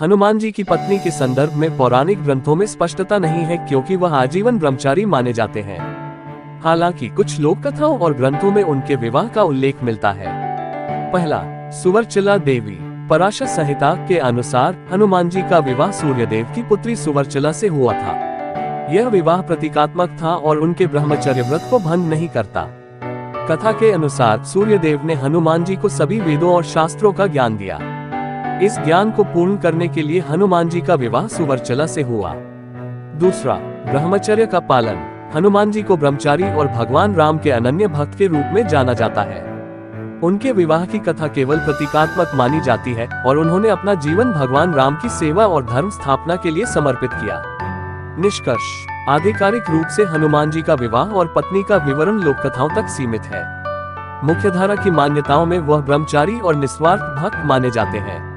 हनुमान जी की पत्नी के संदर्भ में पौराणिक ग्रंथों में स्पष्टता नहीं है क्योंकि वह आजीवन ब्रह्मचारी माने जाते हैं। हालांकि कुछ लोक कथाओं और ग्रंथों में उनके विवाह का उल्लेख मिलता है। पहला, सुवर्चला देवी। पराशर संहिता के अनुसार हनुमान जी का विवाह सूर्यदेव की पुत्री सुवर्चला से हुआ था। यह विवाह प्रतीकात्मक था और उनके ब्रह्मचर्य व्रत को भंग नहीं करता। कथा के अनुसार सूर्यदेव ने हनुमान जी को सभी वेदों और शास्त्रों का ज्ञान दिया। इस ज्ञान को पूर्ण करने के लिए हनुमान जी का विवाह सुवर्चला से हुआ। दूसरा, ब्रह्मचर्य का पालन। हनुमान जी को ब्रह्मचारी और भगवान राम के अनन्य भक्त के रूप में जाना जाता है। उनके विवाह की कथा केवल प्रतीकात्मक मानी जाती है और उन्होंने अपना जीवन भगवान राम की सेवा और धर्म स्थापना के लिए समर्पित किया। निष्कर्ष, आधिकारिक रूप से हनुमान जी का विवाह और पत्नी का विवरण लोक कथाओं तक सीमित है। मुख्यधारा की मान्यताओं में वह ब्रह्मचारी और निस्वार्थ भक्त माने जाते हैं।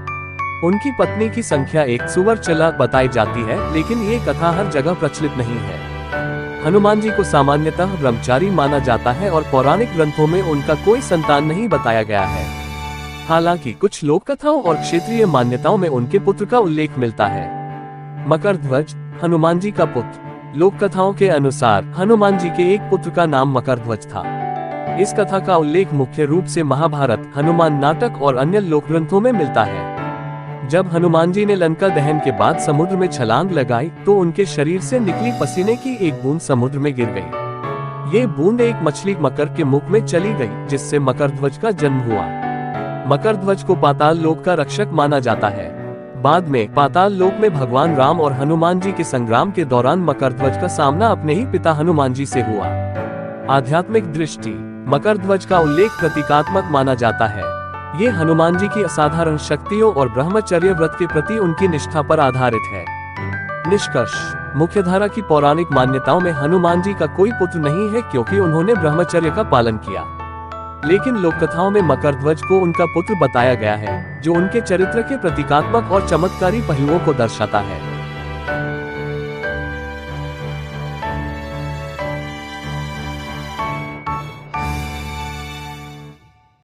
उनकी पत्नी की संख्या एक सुवर्चला बताई जाती है, लेकिन ये कथा हर जगह प्रचलित नहीं है। हनुमान जी को सामान्यतः ब्रह्मचारी माना जाता है और पौराणिक ग्रंथों में उनका कोई संतान नहीं बताया गया है। हालांकि कुछ लोक कथाओं और क्षेत्रीय मान्यताओं में उनके पुत्र का उल्लेख मिलता है। मकरध्वज, हनुमान जी का पुत्र। लोक कथाओं के अनुसार हनुमान जी के एक पुत्र का नाम मकरध्वज था। इस कथा का उल्लेख मुख्य रूप से महाभारत, हनुमान नाटक और अन्य लोक ग्रंथों में मिलता है। जब हनुमान जी ने लंका दहन के बाद समुद्र में छलांग लगाई तो उनके शरीर से निकली पसीने की एक बूंद समुद्र में गिर गई। ये बूंद एक मछली मकर के मुख में चली गई, जिससे मकरध्वज का जन्म हुआ। मकरध्वज को पाताल लोक का रक्षक माना जाता है। बाद में पाताल लोक में भगवान राम और हनुमान जी के संग्राम के दौरान मकरध्वज का सामना अपने ही पिता हनुमान जी से हुआ। आध्यात्मिक दृष्टि, मकरध्वज का उल्लेख प्रतीकात्मक माना जाता है। ये हनुमान जी की असाधारण शक्तियों और ब्रह्मचर्य व्रत के प्रति उनकी निष्ठा पर आधारित है। निष्कर्ष, मुख्यधारा की पौराणिक मान्यताओं में हनुमान जी का कोई पुत्र नहीं है क्योंकि उन्होंने ब्रह्मचर्य का पालन किया। लेकिन लोक कथाओं में मकरध्वज को उनका पुत्र बताया गया है, जो उनके चरित्र के प्रतीकात्मक और चमत्कारी पहलुओं को दर्शाता है।